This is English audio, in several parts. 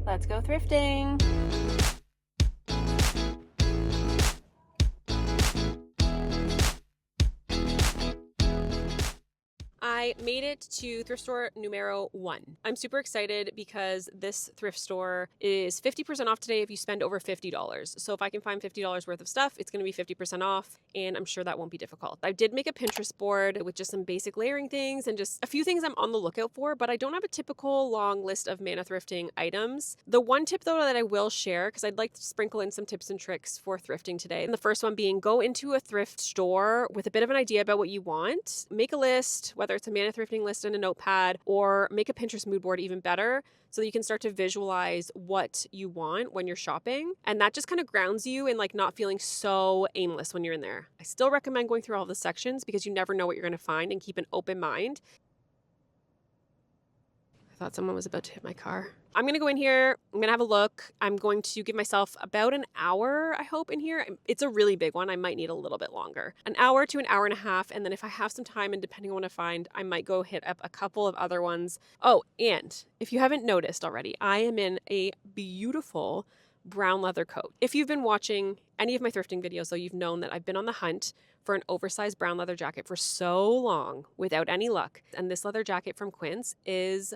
Let's go thrifting. I made it to thrift store numero 1. I'm super excited because this thrift store is 50% off today if you spend over $50. So if I can find $50 worth of stuff, it's going to be 50% off, and I'm sure that won't be difficult. I did make a Pinterest board with just some basic layering things and just a few things I'm on the lookout for, but I don't have a typical long list of Mana thrifting items. The one tip though that I will share, because I'd like to sprinkle in some tips and tricks for thrifting today. And the first one being, go into a thrift store with a bit of an idea about what you want. Make a list, whether it's a Mana thrifting list in a notepad, or make a Pinterest mood board, even better, so that you can start to visualize what you want when you're shopping. And that just kind of grounds you in like not feeling so aimless when you're in there. I still recommend going through all the sections because you never know what you're going to find, and keep an open mind. I thought someone was about to hit my car. I'm going to go in here. I'm going to have a look. I'm going to give myself about an hour, I hope, in here. It's a really big one. I might need a little bit longer. An hour to an hour and a half. And then if I have some time, and depending on what I find, I might go hit up a couple of other ones. Oh, and if you haven't noticed already, I am in a beautiful brown leather coat. If you've been watching any of my thrifting videos, though, you've known that I've been on the hunt for an oversized brown leather jacket for so long without any luck. And this leather jacket from Quince is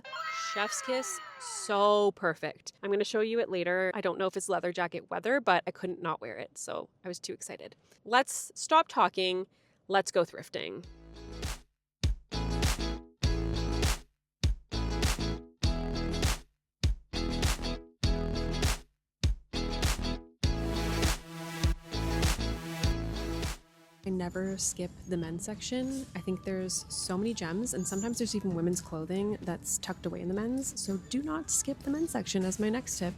chef's kiss, so perfect. I'm going to show you it later. I don't know if it's leather jacket weather, but I couldn't not wear it, so I was too excited. Let's stop talking. Let's go thrifting. I never skip the men's section. I think there's so many gems, and sometimes there's even women's clothing that's tucked away in the men's, so do not skip the men's section as my next tip.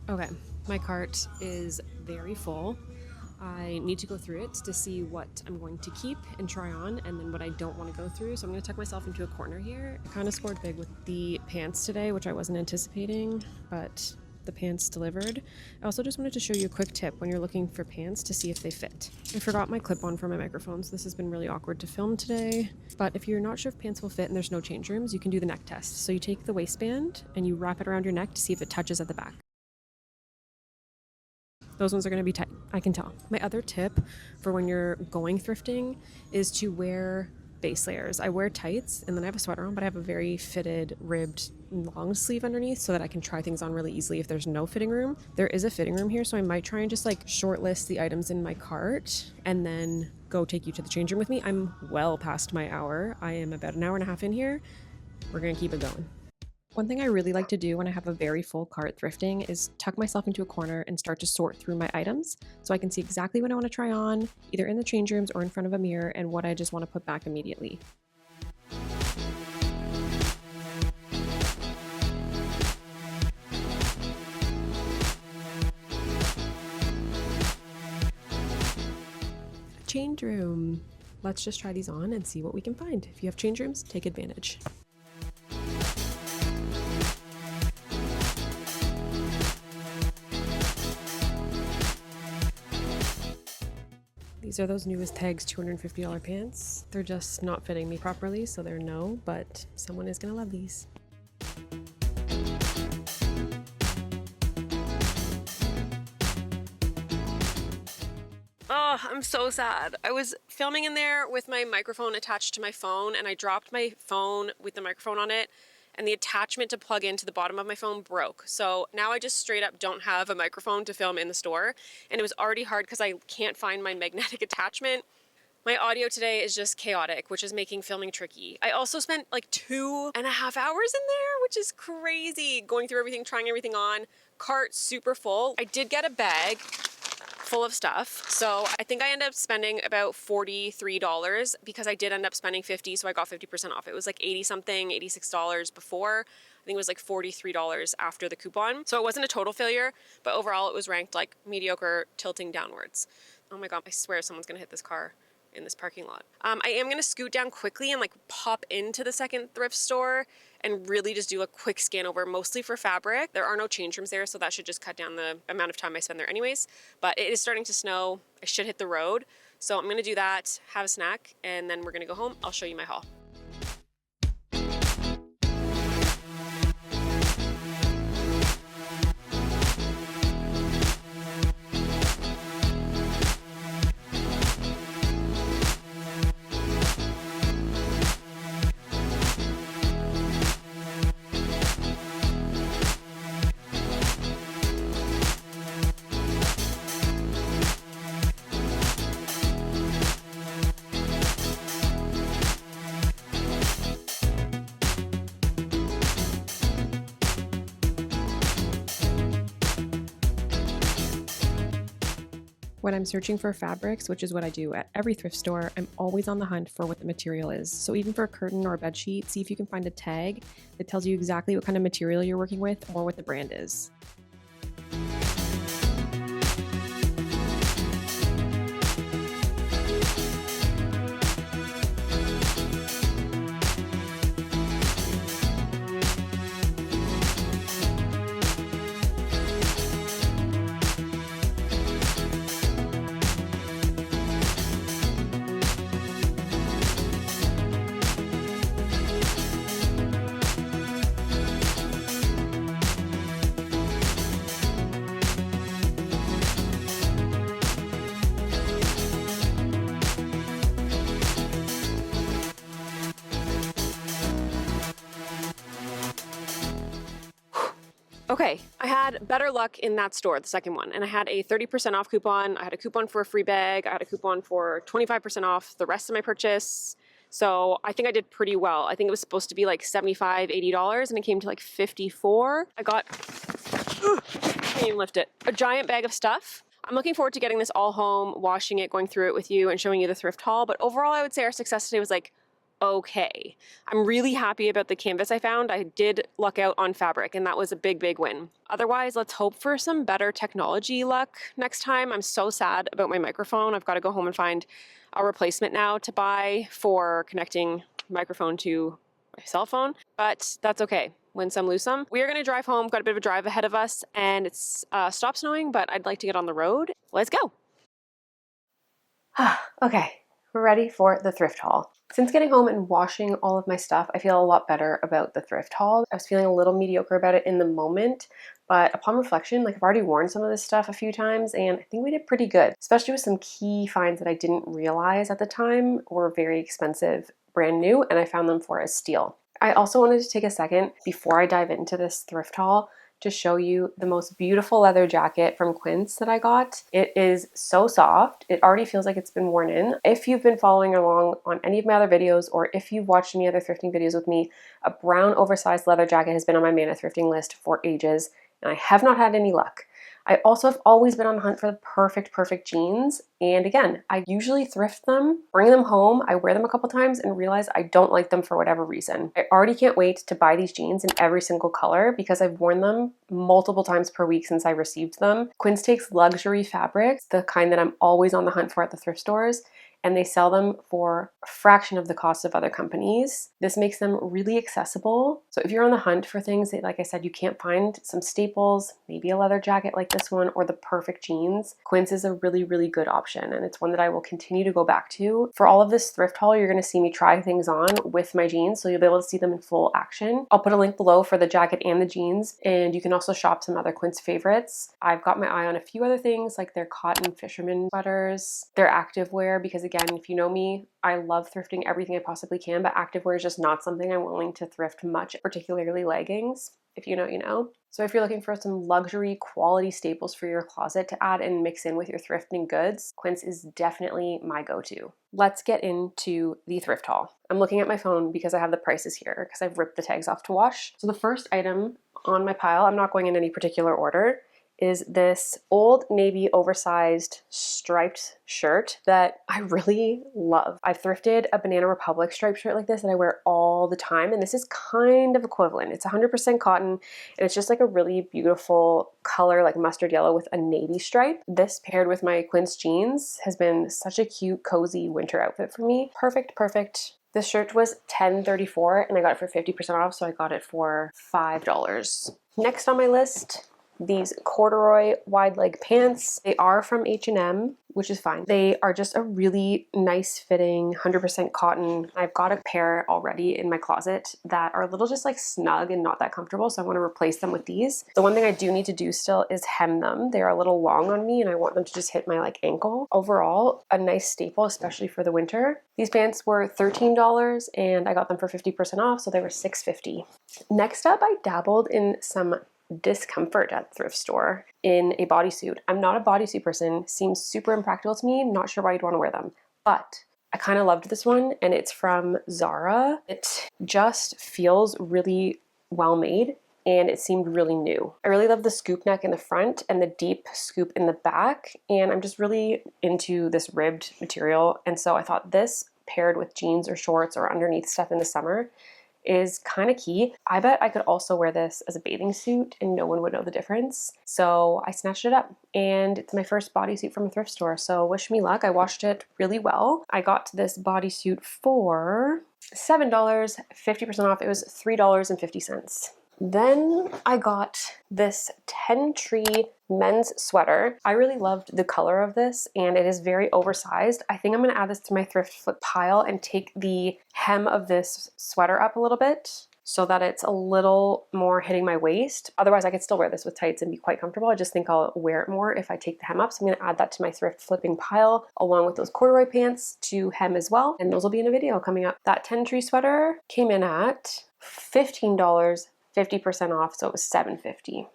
Okay, my cart is very full. I need to go through it to see what I'm going to keep and try on, and then what I don't want to go through. So I'm going to tuck myself into a corner here. I kind of scored big with the pants today, which I wasn't anticipating, but the pants delivered. I also just wanted to show you a quick tip when you're looking for pants to see if they fit. I forgot my clip-on for my microphone, so this has been really awkward to film today. But if you're not sure if pants will fit and there's no change rooms, you can do the neck test. So you take the waistband and you wrap it around your neck to see if it touches at the back. Those ones are going to be tight, I can tell. My other tip for when you're going thrifting is to wear base layers. I wear tights and then I have a sweater on, but I have a very fitted, ribbed long sleeve underneath so that I can try things on really easily if there's no fitting room. There is a fitting room here, so I might try and just like short list the items in my cart and then go take you to the change room with me. I'm well past my hour. I am about an hour and a half in here. We're going to keep it going. One thing I really like to do when I have a very full cart thrifting is tuck myself into a corner and start to sort through my items so I can see exactly what I want to try on, either in the change rooms or in front of a mirror, and what I just want to put back immediately. Change room. Let's just try these on and see what we can find. If you have change rooms, take advantage. These are those newest Tags $250 pants. They're just not fitting me properly, so they're no, but someone is gonna love these. Oh, I'm so sad. I was filming in there with my microphone attached to my phone, and I dropped my phone with the microphone on it, and the attachment to plug into the bottom of my phone broke. So now I just straight up don't have a microphone to film in the store, and it was already hard because I can't find my magnetic attachment. My audio today is just chaotic, which is making filming tricky. I also spent like 2.5 hours in there, which is crazy, going through everything, trying everything on. Cart super full. I did get a bag full of stuff. So I think I ended up spending about $43 because I did end up spending $50, so I got 50% off. It was like 80 something, $86 before. I think it was like $43 after the coupon. So it wasn't a total failure, but overall it was ranked like mediocre, tilting downwards. Oh my God, I swear someone's gonna hit this car in this parking lot. I am gonna scoot down quickly and like pop into the second thrift store and really just do a quick scan over, mostly for fabric. There are no change rooms there, so that should just cut down the amount of time I spend there anyways. But it is starting to snow. I should hit the road. So I'm gonna do that, have a snack, and then we're gonna go home. I'll show you my haul. When I'm searching for fabrics, which is what I do at every thrift store, I'm always on the hunt for what the material is. So even for a curtain or a bed sheet, see if you can find a tag that tells you exactly what kind of material you're working with or what the brand is. Okay, I had better luck in that store, the second one, and I had a 30% off coupon. I had a coupon for a free bag. I had a coupon for 25% off the rest of my purchase. So I think I did pretty well. I think it was supposed to be like $75, $80, and it came to like $54. I got, can't even lift it, a giant bag of stuff. I'm looking forward to getting this all home, washing it, going through it with you, and showing you the thrift haul. But overall, I would say our success today was like, okay. I'm really happy about the canvas I found. I did luck out on fabric, and that was a big, big win. Otherwise, let's hope for some better technology luck next time. I'm so sad about my microphone. I've got to go home and find a replacement now to buy for connecting microphone to my cell phone, but that's okay. Win some, lose some. We are going to drive home. Got a bit of a drive ahead of us, and it's stopped snowing, but I'd like to get on the road. Let's go. Okay, we're ready for the thrift haul. Since getting home and washing all of my stuff, I feel a lot better about the thrift haul. I was feeling a little mediocre about it in the moment, but upon reflection, like I've already worn some of this stuff a few times, and I think we did pretty good, especially with some key finds that I didn't realize at the time were very expensive, brand new, and I found them for a steal. I also wanted to take a second before I dive into this thrift haul to show you the most beautiful leather jacket from Quince that I got. It is so soft. It already feels like it's been worn in. If you've been following along on any of my other videos, or if you've watched any other thrifting videos with me, a brown oversized leather jacket has been on my Mana thrifting list for ages, and I have not had any luck. I also have always been on the hunt for the perfect jeans. And again, I usually thrift them, bring them home, I wear them a couple times and realize I don't like them for whatever reason. I already can't wait to buy these jeans in every single color because I've worn them multiple times per week since I received them. Quince takes luxury fabrics, the kind that I'm always on the hunt for at the thrift stores, and they sell them for a fraction of the cost of other companies. This makes them really accessible. So if you're on the hunt for things that, like I said, you can't find some staples, maybe a leather jacket like this one, or the perfect jeans, Quince is a really, really good option. And it's one that I will continue to go back to. For all of this thrift haul, you're going to see me try things on with my jeans, so you'll be able to see them in full action. I'll put a link below for the jacket and the jeans, and you can also shop some other Quince favorites. I've got my eye on a few other things like their cotton fisherman sweaters, their activewear, because again, if you know me, I love thrifting everything I possibly can, but activewear is just not something I'm willing to thrift much, particularly leggings. If you know, you know. So if you're looking for some luxury quality staples for your closet to add and mix in with your thrifting goods, Quince is definitely my go-to. Let's get into the thrift haul. I'm looking at my phone because I have the prices here because I've ripped the tags off to wash. So the first item on my pile, I'm not going in any particular order, is this Old Navy oversized striped shirt that I really love. I've thrifted a Banana Republic striped shirt like this that I wear all the time, and this is kind of equivalent. It's 100% cotton, and it's just like a really beautiful color, like mustard yellow with a navy stripe. This paired with my Quince jeans has been such a cute, cozy winter outfit for me. Perfect, perfect. This shirt was $10.34 and I got it for 50% off, so I got it for $5. Next on my list, these corduroy wide leg pants. They are from H&M, which is fine. They are just a really nice fitting 100% cotton. I've got a pair already in my closet that are a little just like snug and not that comfortable, so I want to replace them with these. The one thing I do need to do still is hem them. They're a little long on me and I want them to just hit my like ankle. Overall, a nice staple, especially for the winter. These pants were $13 and I got them for 50% off, so they were $6.50. Next up, I dabbled in some discomfort at the thrift store in a bodysuit. I'm not a bodysuit person, seems super impractical to me, not sure why you'd want to wear them, but I kind of loved this one and it's from Zara. It just feels really well made and it seemed really new. I really love the scoop neck in the front and the deep scoop in the back, and I'm just really into this ribbed material, and so I thought this paired with jeans or shorts or underneath stuff in the summer is kind of key. I bet I could also wear this as a bathing suit and no one would know the difference. So I snatched it up and it's my first bodysuit from a thrift store. So wish me luck. I washed it really well. I got this bodysuit for $7, 50% off. It was $3.50. Then I got this 10 tree men's sweater. I really loved the color of this and it is very oversized. I think I'm going to add this to my thrift flip pile and take the hem of this sweater up a little bit so that it's a little more hitting my waist. Otherwise I could still wear this with tights and be quite comfortable. I just think I'll wear it more if I take the hem up. So I'm going to add that to my thrift flipping pile along with those corduroy pants to hem as well. And those will be in a video coming up. That 10 tree sweater came in at $15. 50% off, so it was $7.50. A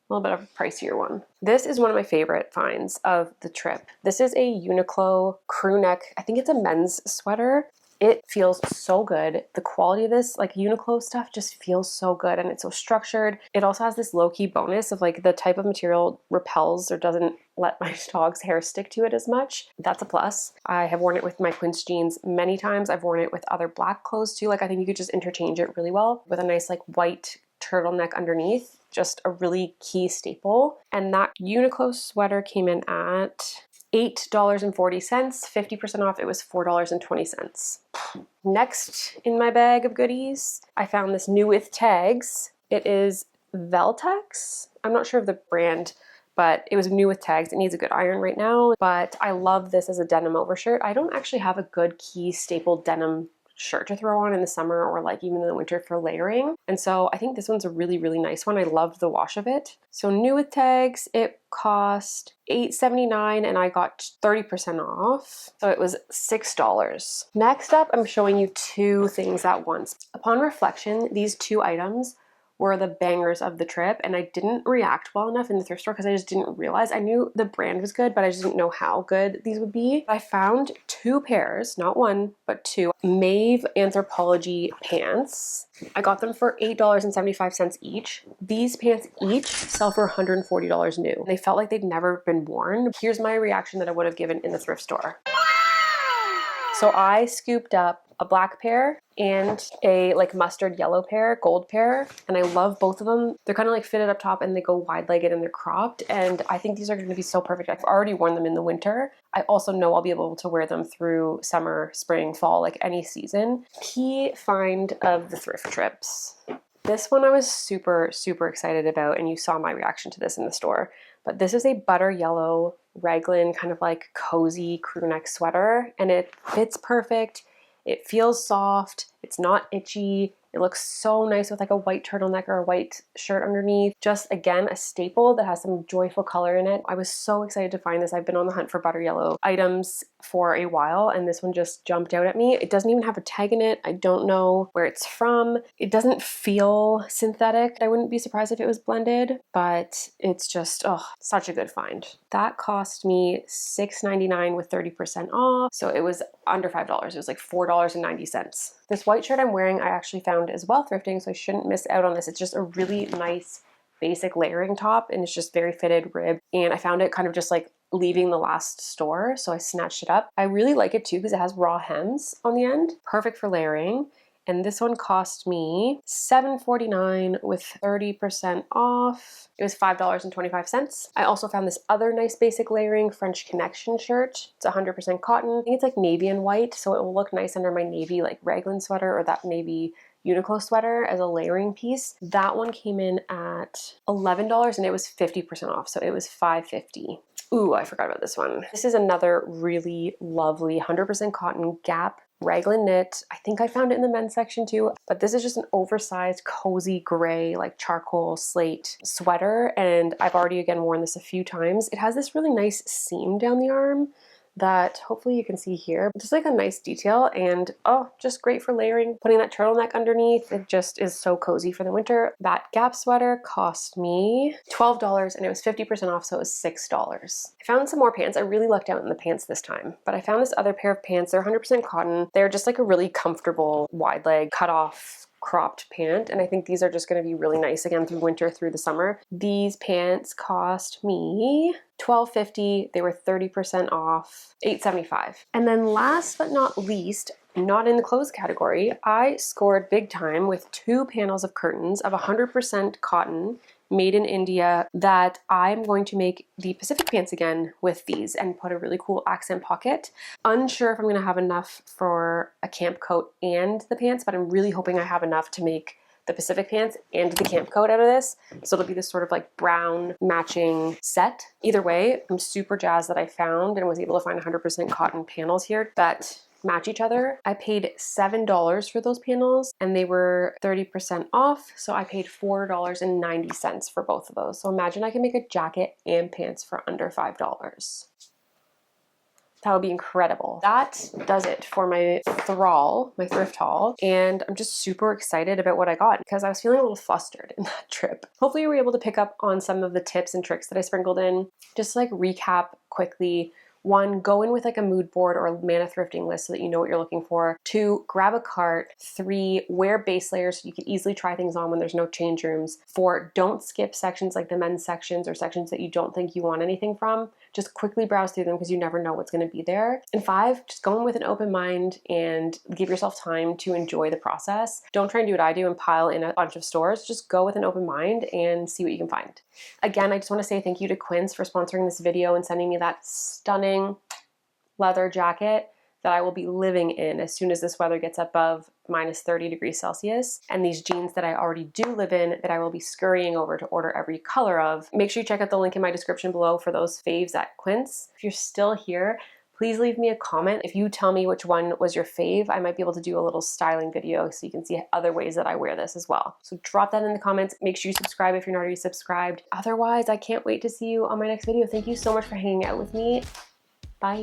little bit of a pricier one. This is one of my favorite finds of the trip. This is a Uniqlo crew neck, I think it's a men's sweater. It feels so good. The quality of this, like Uniqlo stuff, just feels so good and it's so structured. It also has this low-key bonus of like the type of material repels or doesn't let my dog's hair stick to it as much. That's a plus. I have worn it with my Quince jeans many times. I've worn it with other black clothes too. Like I think you could just interchange it really well with a nice like white turtleneck underneath. Just a really key staple. And that Uniqlo sweater came in at $8.40, 50% off, it was $4.20. Next in my bag of goodies, I found this new with tags. It is Veltex. I'm not sure of the brand, but it was new with tags. It needs a good iron right now, but I love this as a denim overshirt. I don't actually have a good key staple denim shirt to throw on in the summer or like even in the winter for layering. And so I think this one's a really, really nice one. I loved the wash of it. So new with tags, it cost $8.79 and I got 30% off. So it was $6. Next up, I'm showing you two things at once. Upon reflection, these two items were the bangers of the trip, and I didn't react well enough in the thrift store because I just didn't realize. I knew the brand was good, but I just didn't know how good these would be. I found two pairs, not one, but two Maeve Anthropologie pants. I got them for $8.75 each. These pants each sell for $140 new. They felt like they'd never been worn. Here's my reaction that I would have given in the thrift store. So I scooped up a black pair and a like mustard yellow pair, gold pair. And I love both of them. They're kind of like fitted up top and they go wide-legged and they're cropped. And I think these are going to be so perfect. I've already worn them in the winter. I also know I'll be able to wear them through summer, spring, fall, like any season. Key find of the thrift trips. This one I was super, super excited about, and you saw my reaction to this in the store. But this is a butter yellow raglan kind of like cozy crew neck sweater, and it fits perfect. It feels soft. It's not itchy. It looks so nice with like a white turtleneck or a white shirt underneath. Just again, a staple that has some joyful color in it. I was so excited to find this. I've been on the hunt for butter yellow items for a while, and this one just jumped out at me. It doesn't even have a tag in it. I don't know where it's from. It doesn't feel synthetic. I wouldn't be surprised if it was blended, but it's just, oh, such a good find. That cost me $6.99 with 30% off. So it was under $5. It was like $4.90. This white shirt I'm wearing, I actually found as well thrifting, so I shouldn't miss out on this. It's just a really nice basic layering top, and it's just very fitted rib. And I found it kind of just like leaving the last store, so I snatched it up. I really like it too because it has raw hems on the end. Perfect for layering. And this one cost me $7.49 with 30% off. It was $5.25. I also found this other nice basic layering French Connection shirt. It's 100% cotton. I think it's like navy and white, so it will look nice under my navy like raglan sweater or that navy Uniqlo sweater as a layering piece. That one came in at $11 and it was 50% off, so it was $5.50. Ooh, I forgot about this one. This is another really lovely 100% cotton Gap raglan knit. I think I found it in the men's section too, but this is just an oversized cozy gray like charcoal slate sweater, and I've already again worn this a few times. It has this really nice seam down the arm that hopefully you can see here. Just like a nice detail, and oh, just great for layering. Putting that turtleneck underneath, it just is so cozy for the winter. That Gap sweater cost me $12 and it was 50% off, so it was $6. I found some more pants. I really lucked out in the pants this time, but I found this other pair of pants. They're 100% cotton. They're just like a really comfortable wide leg cut off cropped pant, and I think these are just going to be really nice again through winter, through the summer. These pants cost me $12.50. They were 30% off, $8.75. And then last but not least, not in the clothes category, I scored big time with 2 panels of curtains of 100% cotton made in India that I'm going to make the Pacific pants again with these and put a really cool accent pocket. Unsure if I'm going to have enough for a camp coat and the pants, but I'm really hoping I have enough to make the Pacific pants and the camp coat out of this. So it'll be this sort of like brown matching set. Either way, I'm super jazzed that I found and was able to find 100% cotton panels here that match each other. I paid $7 for those panels and they were 30% off, so I paid $4.90 for both of those. So imagine I can make a jacket and pants for under $5. That would be incredible. That does it for my thrift haul. And I'm just super excited about what I got because I was feeling a little flustered in that trip. Hopefully you were able to pick up on some of the tips and tricks that I sprinkled in. Just to like recap quickly. 1, go in with like a mood board or a mana thrifting list so that you know what you're looking for. 2, grab a cart. 3, wear base layers so you can easily try things on when there's no change rooms. 4, don't skip sections like the men's sections or sections that you don't think you want anything from. Just quickly browse through them because you never know what's going to be there. And 5, just go in with an open mind and give yourself time to enjoy the process. Don't try and do what I do and pile in a bunch of stores. Just go with an open mind and see what you can find. Again, I just want to say thank you to Quince for sponsoring this video and sending me that stunning leather jacket that I will be living in as soon as this weather gets above minus 30 degrees Celsius. And these jeans that I already do live in that I will be scurrying over to order every color of. Make sure you check out the link in my description below for those faves at Quince. If you're still here, please leave me a comment. If you tell me which one was your fave, I might be able to do a little styling video so you can see other ways that I wear this as well. So drop that in the comments. Make sure you subscribe if you're not already subscribed. Otherwise, I can't wait to see you on my next video. Thank you so much for hanging out with me. Bye.